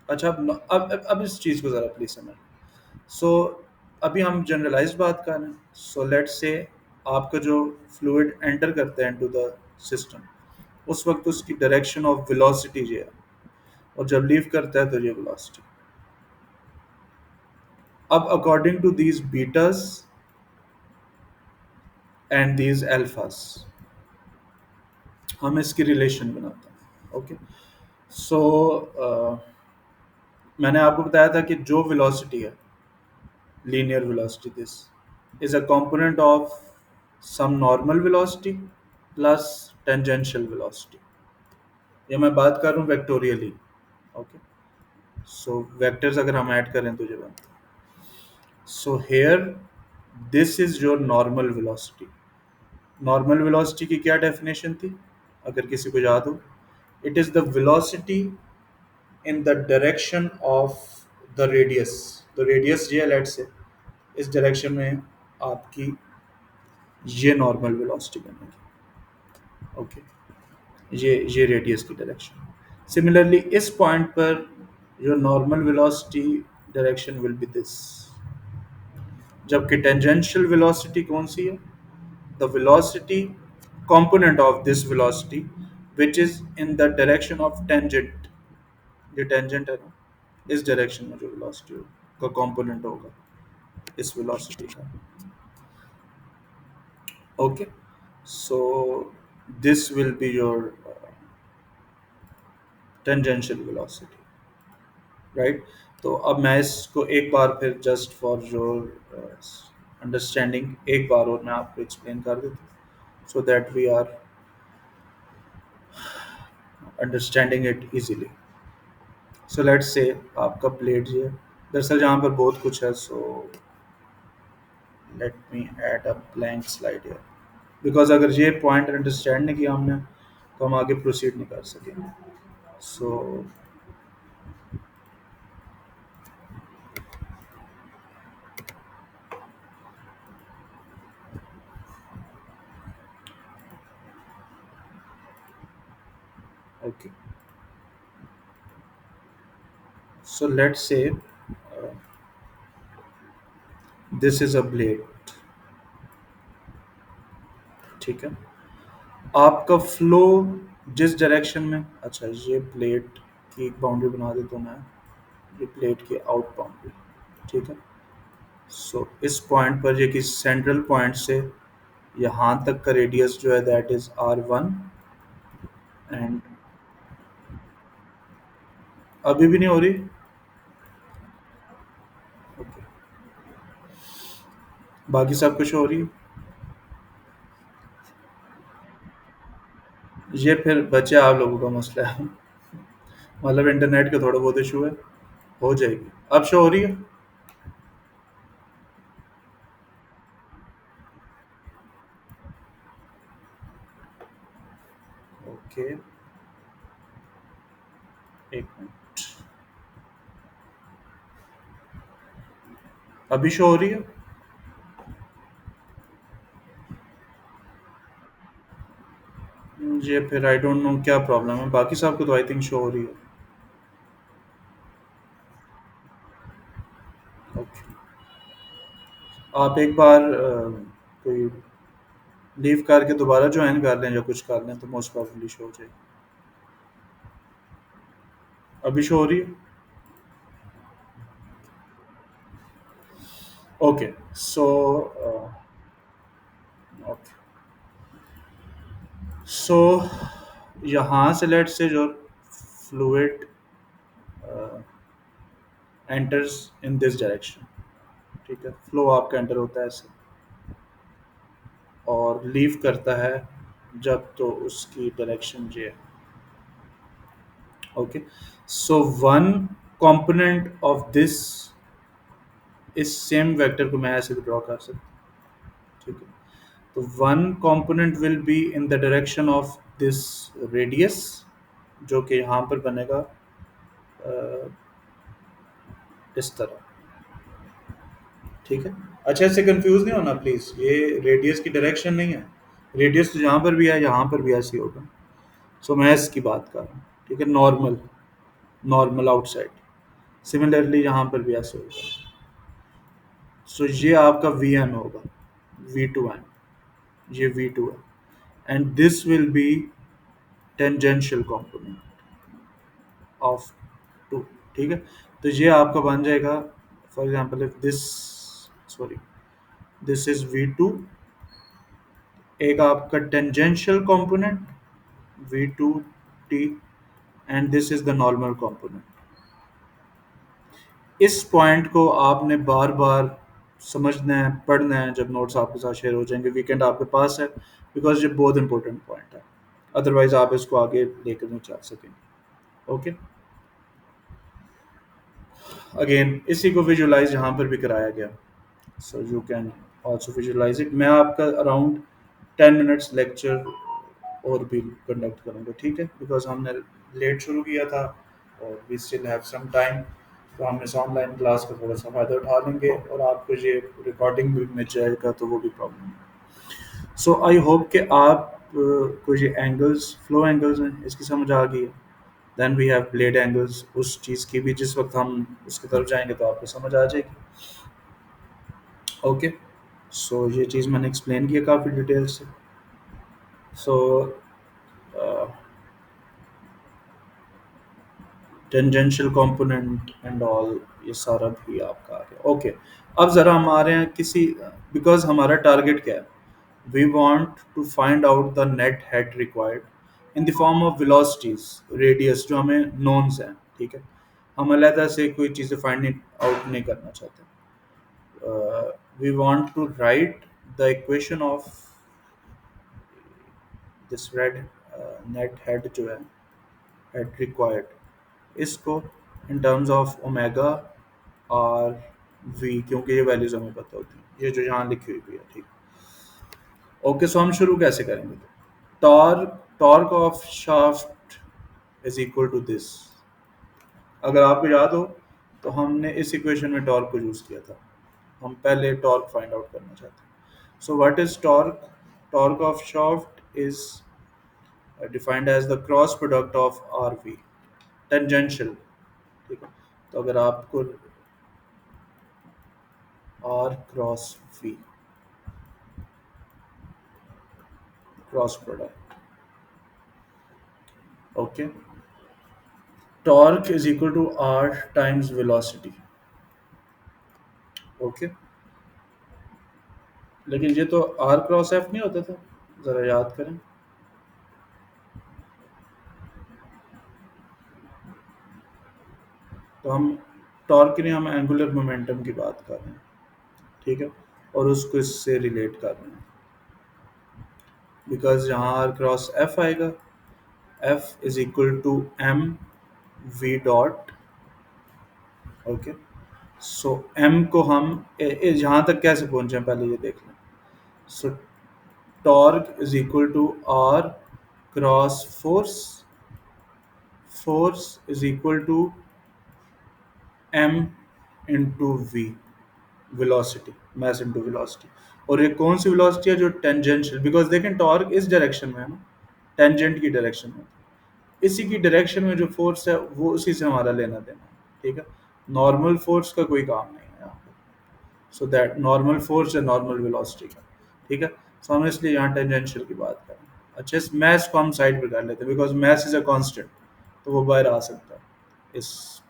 अच्छा, अब इस चीज़ को ज़रा प्लीज समझ। सो अभी हम जनरलाइज्ड बात कर रहे हैं। सो लेट्स से आपका जो फ्लूइड एंटर करता है इनटू द सिस्टम, उस वक्त उसकी डायरेक्शन ऑफ वेलोसिटी ये है, और जब लीव करता है तो ये वेलोसिटी। अब according to these betas and these alphas हम इसकी रिलेशन बनाते हैं। ओके। सो मैंने आपको बताया था कि जो वेलोसिटी है, linear velocity, this is a component of some normal velocity plus tangential velocity. ये मैं बात कर रहा हूँ वेक्टोरियली। ओके। सो वेक्टर्स अगर हम ऐड करें तो जो बनता है, सो here this is your normal velocity. Normal velocity की क्या डेफिनेशन थी, अगर किसी को याद हो? It is the velocity in the direction of the radius. तो रेडियस ये है, लेट से इस डायरेक्शन में आपकी ये नॉर्मल वेलोसिटी बनेगी। ओके। ये रेडियस की डायरेक्शन। सिमिलरली इस पॉइंट पर your normal velocity direction will be this, जबकि टेंजेंशियल वेलोसिटी कौन सी है? The velocity component of this velocity which is in the direction of tangent। ये टेंजेंट है ना, इस डायरेक्शन में जो वेलोसिटी का कंपोनेंट होगा इस वेलोसिटी का। Okay. So this will be your tangential velocity, right? तो अब मैं इसको एक बार फिर जस्ट फॉर योर अंडरस्टैंडिंग एक बार और मैं आपको एक्सप्लेन कर देता हूँ, so that we are understanding it easily. So let's say आपका ब्लेड ये है। दरअसल यहाँ पर बहुत कुछ है, सो let me add a blank slide here, because अगर ये पॉइंट अंडरस्टैंड नहीं किया हमने तो हम आगे प्रोसीड नहीं कर सकेंगे। So okay, so let's say this is a blade, ठीक है? आपका फ्लो जिस डायरेक्शन में, अच्छा ये प्लेट की एक बाउंड्री बना देता हूँ मैं, ये प्लेट की आउट बाउंड्री, ठीक है? सो इस पॉइंट पर ये किसी सेंट्रल पॉइंट से यहाँ तक का रेडियस जो है दैट इज R1। एंड अभी भी नहीं हो रही? ओके, बाकी सब कुछ हो रही है? ये फिर बचे आप लोगों का मसला है, मतलब इंटरनेट के थोड़ा बहुत इशू है, हो जाएगी। अब शो हो रही है? ओके, एक मिनट, अभी शो हो रही है? ये फिर आई डोंट नो क्या प्रॉब्लम है, बाकी सब को तो आई थिंक शो हो रही है। ओके, आप एक बार कोई लीव करके दोबारा ज्वाइन कर लें या कुछ कर लें तो मोस्ट प्रॉब्लली शो हो जाएगी। अभी शो हो रही है? ओके। सो ओके, सो यहाँ से लेट से जो fluid enters in this direction, ठीक है? फ्लो आपका एंटर होता है ऐसे और लीव करता है जब, तो उसकी डायरेक्शन ये है। Okay, so one component of this, इस सेम वेक्टर को मैं ऐसे ड्रॉ कर सकता हूँ, ठीक है? तो one component will be in the direction of this radius, जो कि यहाँ पर बनेगा इस तरह, ठीक है? अच्छा, इससे कंफ्यूज नहीं होना प्लीज, ये रेडियस की डायरेक्शन नहीं है। रेडियस तो जहाँ पर भी है यहाँ पर भी ऐसे ही होगा। सो मैं इसकी बात कर रहा हूँ, ठीक है? Normal, normal outside. सिमिलरली यहाँ पर भी ऐसे होगा। सो ये आपका वी एन होगा, V2n, ये V2 है, and this will be tangential component of two, ठीक है? तो ये आपका बन जाएगा, for example if this, sorry, this is V2, एक आपका tangential component V2t, and this is the normal component. इस पॉइंट को आपने बार बार समझना है, पढ़ना है, जब नोट्स आपके साथ शेयर हो जाएंगे, वीकेंड आपके पास है, बिकॉज ये बहुत इंपॉर्टेंट पॉइंट है, अदरवाइज आप इसको आगे लेकर नहीं चल सकेंगे। ओके, अगेन इसी को विजुलाइज यहाँ पर भी कराया गया, so you can also visualize it. मैं आपका अराउंड 10 मिनट्स लेक्चर और भी कंडक्ट करूँगा, ठीक है, बिकॉज हमने लेट शुरू किया था और we still have some time, तो हम इस ऑनलाइन क्लास का थोड़ा सा फ़ायदा उठा लेंगे और आपको ये रिकॉर्डिंग भी मिल जाएगा, तो वो भी प्रॉब्लम है। सो आई होप कि आप को ये एंगल्स, फ्लो एंगल्स हैं, इसकी समझ आ गई है। Then we have blade angles, उस चीज़ की भी जिस वक्त हम उसकी तरफ जाएंगे तो आपको समझ आ जाएगी। ओके, सो ये चीज़ मैंने एक्सप्लेन किया काफ़ी डिटेल से। सो टेंजेंशियल कंपोनेंट एंड ऑल, ये सारा भी आपका आ गया। ओके, अब ज़रा हम आ रहे हैं किसी, बिकॉज हमारा टारगेट क्या है, we want to find out the net head required in the form of velocities, radius जो हमें नोन्स हैं, ठीक है, हम अलहदा से कोई चीज़ें फाइंड आउट नहीं करना चाहते। We want to write the equation of this red net head जो है, हेड रिक्वायर्ड, इसको in terms of omega R V, क्योंकि ये वैल्यूज हमें पता होती हैं, ये जो यहाँ लिखी हुई भी है, ठीक। ओके, सो हम शुरू कैसे करेंगे? Torque, torque of shaft is equal to this. अगर आपको याद हो तो हमने इस इक्वेशन में टॉर्क को यूज किया था, हम पहले टॉर्क फाइंड आउट करना चाहते हैं। So what is torque? Torque of shaft is defined as the cross product of R V, tangential, ठीक है। तो अगर आपको R cross V, cross product, okay, torque is equal to R times velocity, okay. लेकिन ये तो आर क्रॉस एफ नहीं होता था, जरा याद करें। तो हम टॉर्क के लिए हम एंगुलर मोमेंटम की बात कर रहे हैं, ठीक है, और उसको इससे रिलेट कर रहे हैं, बिकॉज यहाँ आर क्रॉस एफ आएगा, F is equal to M V dot, okay. So M को हम यहाँ तक कैसे पहुंचे हैं पहले ये देख लें। So torque is equal to R cross force, force is equal to M into V, velocity, mass into velocity. और ये कौन सी वेलोसिटी है? जो टेंजेंशियल, बिकॉज देखें टॉर्क इस डायरेक्शन में है ना, टेंजेंट की डायरेक्शन में, इसी की डायरेक्शन में जो फोर्स है वो उसी से हमारा लेना देना है, ठीक है। नॉर्मल फोर्स का कोई काम नहीं है यहाँ पे, सो दैट नॉर्मल फोर्स है नॉर्मल वेलोसिटी का, ठीक है। सो हम इसलिए यहाँ टेंजेंशियल की बात करें। अच्छा, इस मैथ को हम साइड पे कर लेते हैं, because mass is a constant, तो वो बाहर आ सकता है। इस,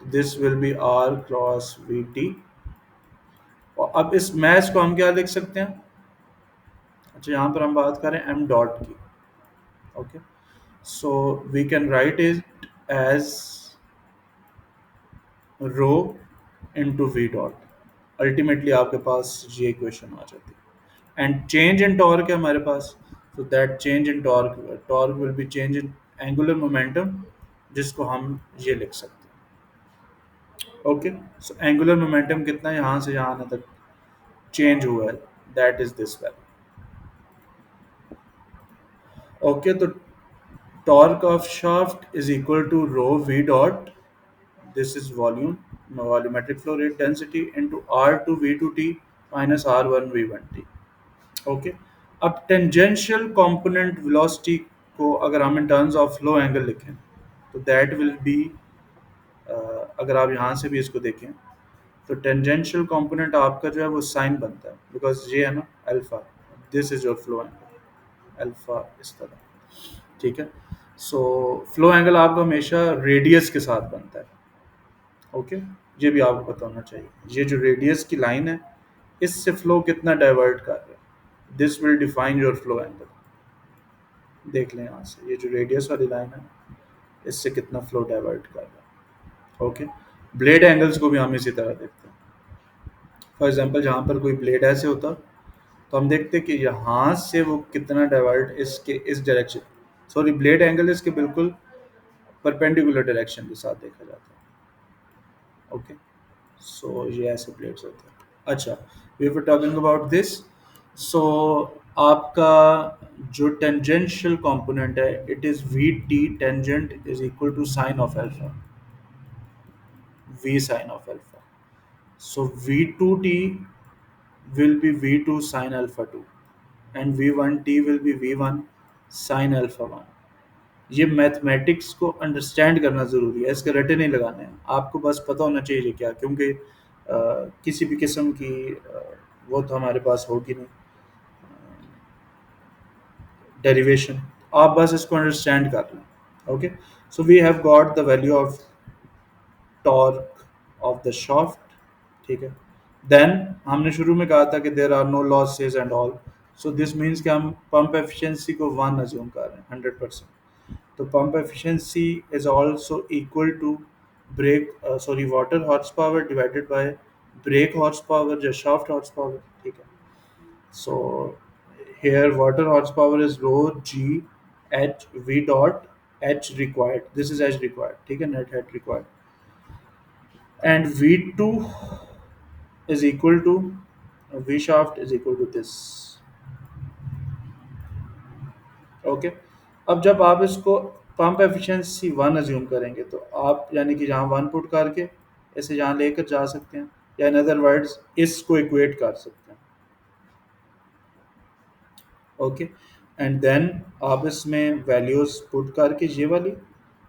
this will be R cross V T, और अब इस मैथ को हम क्या लिख सकते हैं? अच्छा, यहाँ पर हम बात करें एम डॉट की, okay. So we can write it as rho into V dot. Ultimately आपके पास ये इक्वेशन आ जाती है, एंड चेंज इन टॉर्क है हमारे पास, so that change in torque will be change in angular momentum, जिसको हम ये लिख सकते हैं, ओके। सो एंगुलर मोमेंटम कितना है यहाँ से यहाँ आने तक चेंज हुआ है, that is this value, okay. तो torque of shaft is equal to rho V dot, this is volume, volumetric flow rate density, into R two V two T minus R one V one T, okay. अब टेंजेंशियल कंपोनेंट वेलोसिटी को अगर हम in terms of flow angle लिखें, तो दैट विल बी, अगर आप यहाँ से भी इसको देखें, तो टेंजेंशियल कंपोनेंट आपका जो है वो साइन बनता है, बिकॉज ये है ना alpha, this is your flow angle, alpha इस तरह, ठीक है। सो फ्लो एंगल आपका हमेशा रेडियस के साथ बनता है, ओके। ये भी आपको पता होना चाहिए, ये जो रेडियस की लाइन है, इससे फ्लो कितना डाइवर्ट कर रहा है, this will define your flow angle, देख लें यहाँ से, ये जो रेडियस वाली लाइन है इससे कितना फ्लो डाइवर्ट कर रहा है। ओके, ब्लेड एंगल्स को भी हम इसी तरह देखते हैं। फॉर एग्जांपल जहाँ पर कोई ब्लेड ऐसे होता, तो हम देखते हैं कि यहाँ से वो कितना डाइवर्ट इसके इस डायरेक्शन, सॉरी ब्लेड एंगल इसके बिल्कुल परपेंडिकुलर डायरेक्शन के साथ देखा जाता है। ओके, सो ये ऐसे प्लेट्स होते हैं। अच्छा, we were talking about this. So आपका जो टेंजेंशियल कंपोनेंट है, it is V T tangent is equal to sine of alpha, V sine of alpha. So V two T will be v2 sin alpha 2 and v1 t will be v1 sin alpha 1। ये मैथमेटिक्स को अंडरस्टैंड करना ज़रूरी है, इसके रटे नहीं लगाने हैं, आपको बस पता होना चाहिए क्या, क्योंकि किसी भी किस्म की वो तो हमारे पास होगी नहीं डेरिवेशन, आप बस इसको अंडरस्टैंड कर लें। Okay, so we have got the value of torque of the shaft, ठीक है। देन हमने शुरू में कहा था कि there are no losses and all, so this means कि हम पंप एफिशिएंसी को 1 अज्यूम कर रहे हैं, 100%। तो pump efficiency is also equal to brake sorry water horsepower divided by brake horsepower या shaft horsepower, ठीक है। So here water horsepower is rho g h v dot h required, this is h required, ठीक है, net head required, and v2 is equal to v shaft is equal to this। Okay, अब जब आप इसको पंप एफिशिएंसी 1 अज्यूम करेंगे, तो आप यानी कि जहाँ 1 पुट करके इसे यहाँ लेकर जा सकते हैं, या इन अदर वर्ड्स इसको इक्वेट कर सकते हैं। ओके, एंड देन आप इसमें वैल्यूज पुट करके ये वाली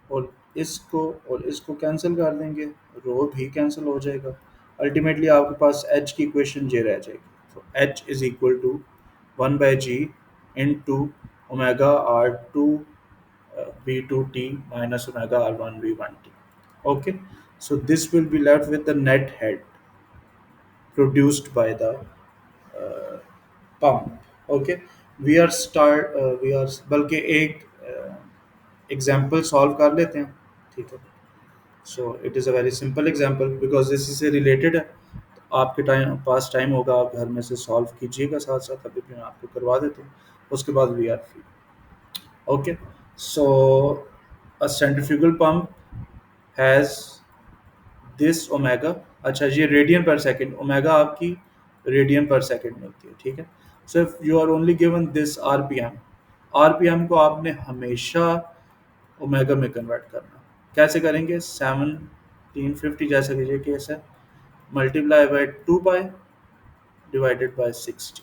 और इसको कैंसिल कर देंगे, रो भी कैंसिल हो जाएगा, अल्टीमेटली आपके पास एच की इक्वेशन ये रह जाएगी। तो H is equal to 1/g into omega r2 v2t minus omega r1 v1t। Okay, so this will be left with the net head produced by the uh, pump। Okay, we are बल्कि एक एग्जांपल सॉल्व कर लेते हैं, ठीक है। So it is a very simple example because this इससे रिलेटेड है, तो आपके टाइम पास टाइम होगा, आप घर में से सॉल्व कीजिएगा साथ साथ, अभी भी मैं आपको करवा देता हूँ, उसके बाद we are free. Okay, so a centrifugal pump has this omega। अच्छा, ये रेडियन पर सेकंड, ओमेगा आपकी रेडियन पर सेकंड में होती है, ठीक है। So if you are only given this RPM, RPM को आपने हमेशा ओमेगा में कन्वर्ट करना। कैसे करेंगे? 1750 जैसा कि ये केस है, multiply by 2 pi divided by 60।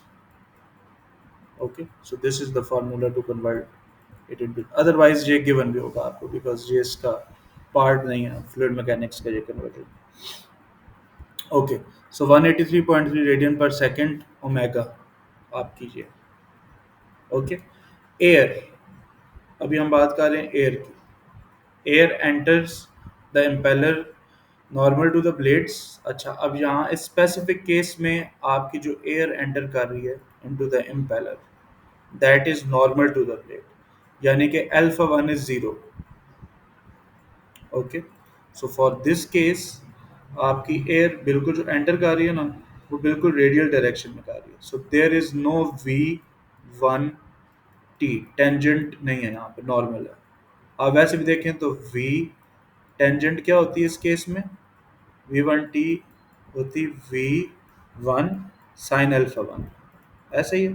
Okay, so this is the formula to convert it into, otherwise ये गिवन भी होगा आपको बिकॉज ये इसका पार्ट नहीं है फ्लूइड मैकेनिक्स का ये कन्वर्टेड। ओके, सो 183.3 रेडियन पर सेकंड ओमेगा आप कीजिए। ओके, एयर, अभी हम बात कर रहे हैं एयर की। Air enters the impeller normal to the blades. अच्छा, अब यहाँ स्पेसिफिक केस में आपकी जो एयर एंटर कर रही है into the impeller, that is normal to the blade, यानी कि alpha 1 is 0। Okay, so for this case आपकी एयर बिल्कुल जो एंटर कर रही है ना, वो बिल्कुल रेडियल डायरेक्शन में कर रही है, so there is no V one T, tangent नहीं है यहाँ पे, नॉर्मल है। आप वैसे भी देखें तो वी टेंजेंट क्या होती है इस केस में, वी वन टी होती V one sine alpha one, ऐसा ही है।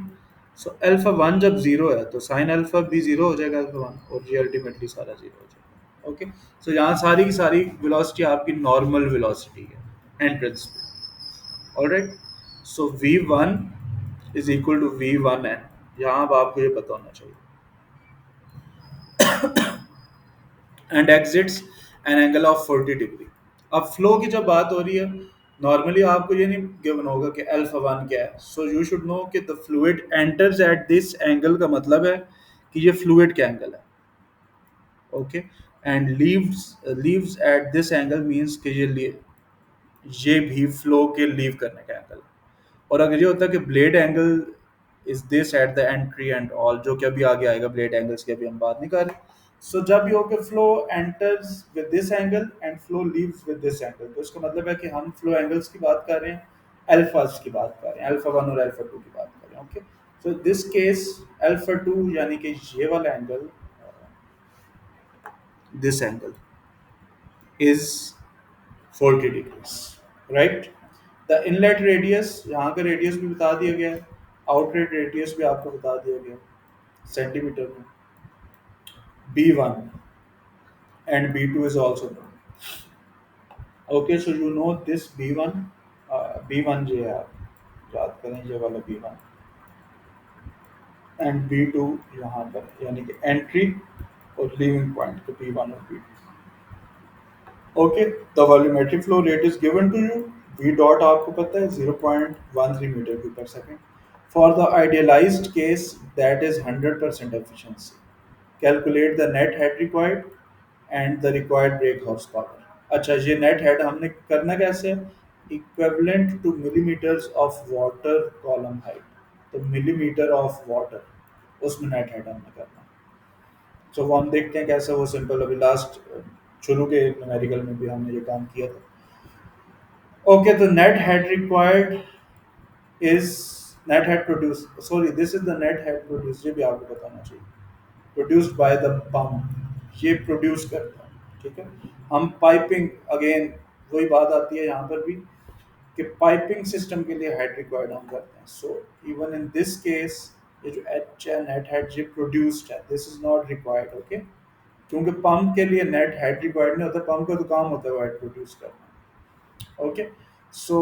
सो अल्फा वन जब जीरो है तो साइन अल्फा भी जीरो हो जाएगा अल्फा वन, और ये अल्टीमेटली सारा जीरो हो जाएगा। ओके, सो यहाँ सारी की सारी वेलोसिटी आपकी नॉर्मल वेलोसिटी है एंट्रेंस पे। Alright, so V one is equal to V one N, यहाँ अब आपको ये पता होना चाहिए, and exits an angle of 40 degree. अब फ्लो की जब बात हो रही है, नॉर्मली आपको ये नहीं गिवन होगा कि अल्फा वन क्या है, सो यू शुड नो कि the fluid enters at this angle का मतलब है कि ये फ्लूइड का एंगल है। Okay, and leaves at this angle means कि ये भी फ्लो के लीव करने का एंगल है। और अगर ये होता है कि blade angle is this at the entry and all, जो कि अभी आगे आएगा, ब्लेड एंगल्स की अभी हम बात नहीं कर रहे। सो जब यो के flow enters with this angle and flow leaves with this angle, तो इसका मतलब है कि हम फ्लो एंगल्स की बात कर रहे हैं, अल्फाज की बात कर रहे हैं, अल्फा वन और अल्फा टू की बात कर रहे हैं। Okay, so this case alpha two यानी कि ये वाला angle, this angle is 40 degrees, right. The inlet radius, यहाँ का रेडियस भी बता दिया गया है, आउटलेट रेडियस भी आपको बता दिया गया है सेंटीमीटर में, B1 and B2 is also known. Okay, so you know this B1, B1 जो है आप याद करें, ये वाला B1 एंड B2 यहाँ पर यानी कि एंट्री और लीविंग पॉइंट, तो B1 और B2। Okay, the volumetric flow rate is given to you, V dot आपको पता है 0.13 metre cube per second, for the idealised case that is 100% efficiency, calculate the net head required and the required brake horse power. अच्छा, ये नेट हेड हमने करना कैसे है, equivalent to millimetres of water column height, तो मिलीमीटर ऑफ वाटर, उसमें नेट हेड हमने करना। सो वो हम देखते हैं कैसे, वो सिंपल, अभी लास्ट शुरू के न्यूमेरिकल में भी हमने ये काम किया था। ओके, तो net head required is net head produce, sorry this is the net head produce, ये भी आपको बताना चाहिए, प्रोड्यूस्ड बाय द पंप, ये प्रोड्यूस करता है, ठीक है। हम पाइपिंग, अगेन वही बात आती है यहाँ पर भी कि पाइपिंग सिस्टम के लिए हेड रिक्वायर्ड हम करते हैं। So even in this case ये जो एच है नेट हेड, ये प्रोड्यूस्ड है, this is not required. Okay, क्योंकि पंप के लिए नेट हेड रिक्वायर्ड नहीं होता, पंप का तो काम होता है हेड प्रोड्यूस करना। ओके, सो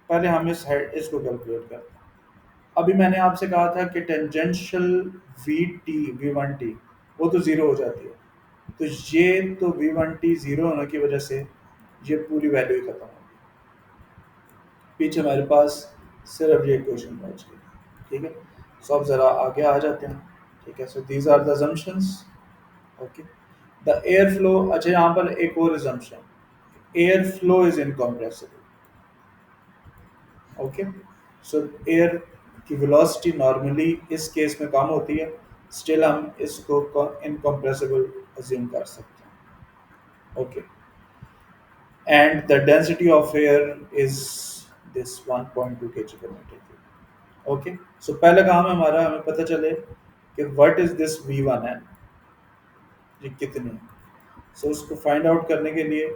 पहले हम इस हेड इसको कैलकुलेट करते हैं। अभी मैंने आपसे कहा था कि टेंजेंशियल V1T वो तो ज़ीरो हो जाती है, तो ये तो V1T ज़ीरो होने की वजह से ये पूरी वैल्यू ही खत्म होगी, पीछे हमारे पास सिर्फ ये क्वेश्चन बच गया, ठीक है। सो अब ज़रा आगे आ जाते हैं, ठीक है। So these are the assumptions। Okay, the air flow, अच्छा यहाँ पर एक और assumption, air flow is incompressible. Okay, so air की वेलोसिटी नॉर्मली इस केस में कम होती है, स्टिल हम इसको इनकम्प्रेसिबल अज्यूम कर सकते हैं। Okay, and the density of air is this 1.2 kg per meter cube। Okay, so पहला काम है हमारा, हमें पता चले कि व्हाट इज दिस V1N, ये कितनी है। सो उसको फाइंड आउट करने के लिए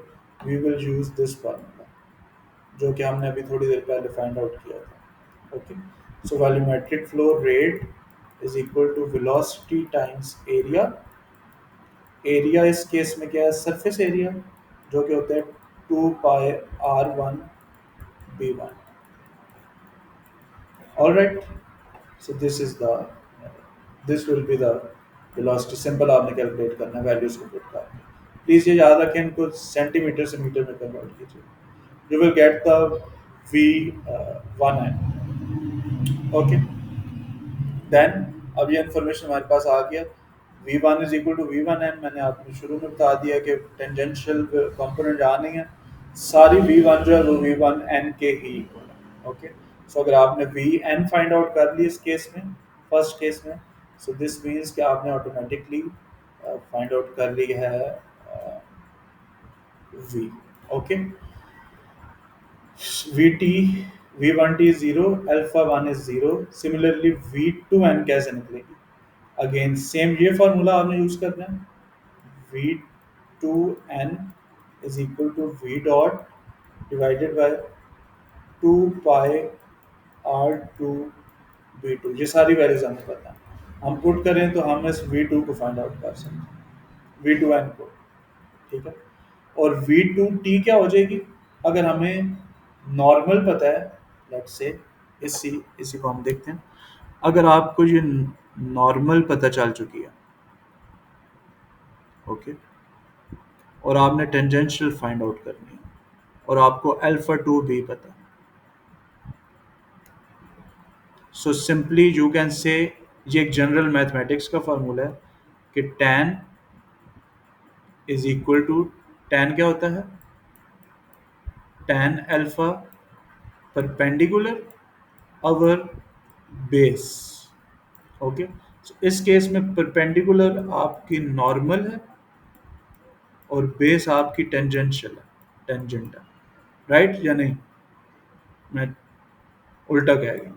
we will use this formula, जो कि हमने अभी थोड़ी देर पहले फाइंड आउट किया था। Okay, so volumetric flow rate is equal to velocity times area. Area इस केस में क्या है, सरफेस एरिया, जो कि होता है 2 pi r1 B1। All right, so this will be the velocity, simple आपने कैलकुलेट करना है, वैल्यूज को पुट करके। प्लीज़ ये याद रखें, इनको सेंटीमीटर से मीटर में कन्वर्ट कीजिए, you will get the V1N। Okay, then अब ये इंफॉर्मेशन हमारे पास आ गया, V1 is equal to V1N, मैंने आपको शुरू में बता दिया कि टेंजेंशियल कंपोनेंट जहाँ नहीं है, सारी V1 जो है वो V1N के ही इक्वल है। ओके, सो अगर आपने VN फाइंड आउट कर ली इस केस में, फर्स्ट केस में, सो दिस मीन्स कि आपने ऑटोमेटिकली फाइंड आउट कर ली है V। Okay, Vt V1T is 0, alpha 1 is 0, similarly V2N कैसे निकलेगी, अगेन सेम ये फार्मूला आपने यूज करना है, V2N is equal to V dot divided by 2 pi R2 V2, ये सारी वैल्यूज हमें पता है, हम पुट करें तो हम इस V2 को फाइंड आउट कर सकते हैं, V2N को, ठीक है। और V2T क्या हो जाएगी, अगर हमें नॉर्मल पता है, लेट्स से इसी इसी को हम देखते हैं, अगर आपको ये नॉर्मल पता चल चुकी है, ओके, और आपने टेंजेंशियल फाइंड आउट करनी है, और आपको अल्फा टू भी पता है, so simply you can say, ये एक जनरल मैथमेटिक्स का फार्मूला है कि tan is equal to, tan क्या होता है, tan alpha perpendicular over base. Okay, so इस केस में परपेंडिकुलर आपकी नॉर्मल है और बेस आपकी टेंजेंशियल है, टेंजेंट है, राइट या नहीं? मैं उल्टा कह गया,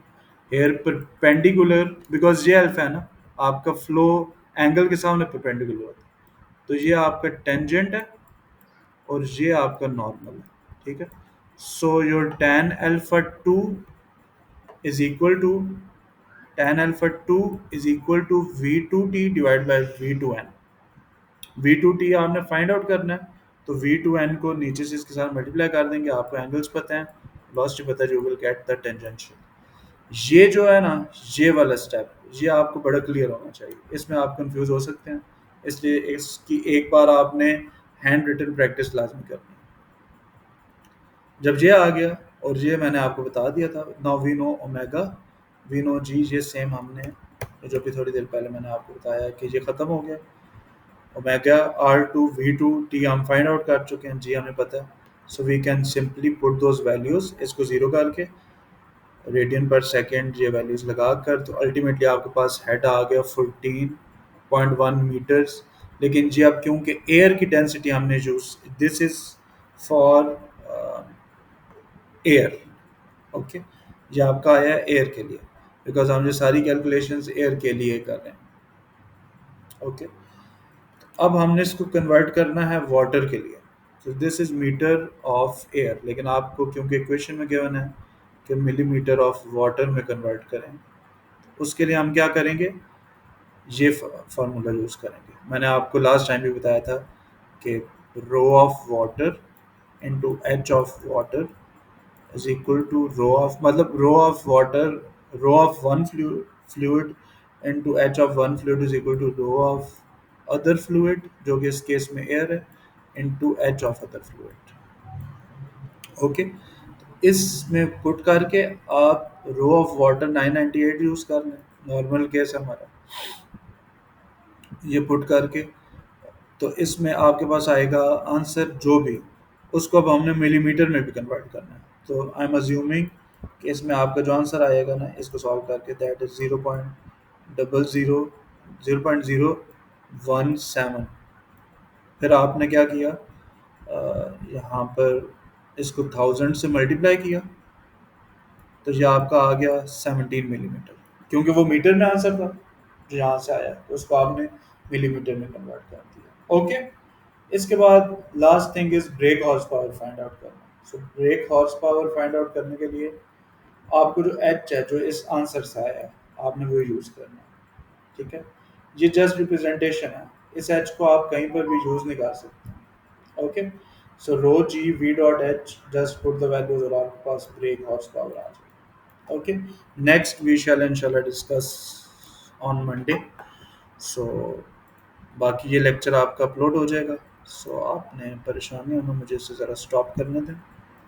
हेयर परपेंडिकुलर, बिकॉज ये अल्फा है ना, आपका फ्लो एंगल के सामने परपेंडिकुलर होता है, तो ये आपका टेंजेंट है और ये आपका नॉर्मल है, ठीक है। So your tan alpha two is equal to tan alpha two is equal to V two T divide by V two N. V two T आपने फाइंड आउट करना है, तो वी टू एन को नीचे से इसके साथ मल्टीप्लाई कर देंगे, आपको एंगल्स पता है, वेलोसिटी पता है, you will get the tangential. ये जो है ना, ये वाला स्टेप, ये आपको बड़ा क्लियर होना चाहिए, इसमें आप कंफ्यूज हो सकते हैं, इसलिए इसकी एक बार आपने हैंड रिटन प्रैक्टिस लाजमी करनी है। जब ये आ गया और ये मैंने आपको बता दिया था, now we know omega, we know g, ये सेम हमने जो कि थोड़ी देर पहले मैंने आपको बताया कि ये ख़त्म हो गया। Omega R two V two T हम फाइंड आउट कर चुके हैं, जी हमें पता है, so we can simply put those values, इसको ज़ीरो करके रेडियन पर सेकेंड ये वैल्यूज़ लगा कर, तो अल्टीमेटली आपके पास हेड आ गया 14.1 मीटर्स। लेकिन जी अब क्योंकि एयर की डेंसिटी हमने use, this is for air, okay, ये आपका आया एयर के लिए, बिकॉज हम ये सारी कैलकुलेशंस एयर के लिए कर रहे हैं, ओके। अब हमने इसको कन्वर्ट करना है वाटर के लिए, तो this is metre of air, लेकिन आपको क्योंकि इक्वेशन में गिवन है कि मिलीमीटर ऑफ वाटर में कन्वर्ट करें, उसके लिए हम क्या करेंगे, ये फार्मूला यूज़ करेंगे। मैंने आपको लास्ट टाइम भी बताया था कि rho of water into H of water is equal to rho of, मतलब rho of water, rho of one fluid into H of one fluid is equal to rho of other fluid, जो कि इस केस में एयर है, into H of other fluid, okay. इसमें पुट करके आप रो ऑफ वाटर 998 यूज कर लें, नॉर्मल केस है हमारा, ये पुट करके, तो इसमें आपके पास आएगा आंसर जो भी, उसको अब हमने मिलीमीटर में भी कन्वर्ट करना है, तो आई एम अज्यूमिंग कि इसमें आपका जो आंसर आएगा ना, इसको सॉल्व करके, दैट इज 0.0017। फिर आपने क्या किया, यहाँ पर इसको 1000 से मल्टीप्लाई किया, तो ये आपका आ गया 17 मिलीमीटर, क्योंकि वो मीटर में आंसर था जो यहाँ से आया, तो उसको आपने मिलीमीटर में कन्वर्ट कर दिया, ओके। इसके बाद last thing is brake horse power find out करना। So brake horse power find out करने के लिए आपको जो एच है, जो इस आंसर से आया है, आपने वो यूज़ करना है, ठीक है। ये जस्ट रिप्रेजेंटेशन है, इस एच को आप कहीं पर भी यूज़ नहीं कर सकते, okay. So rho G V dot H, just put the values और आपके पास ब्रेक हॉर्स पावर आ जाए, ओके। नेक्स्ट वी शैल इंशाल्लाह डिस्कस ऑन मंडे। सो बाकी ये लेक्चर आपका अपलोड हो जाएगा, सो आपने परेशानी होना, मुझे इसे ज़रा स्टॉप करने दें।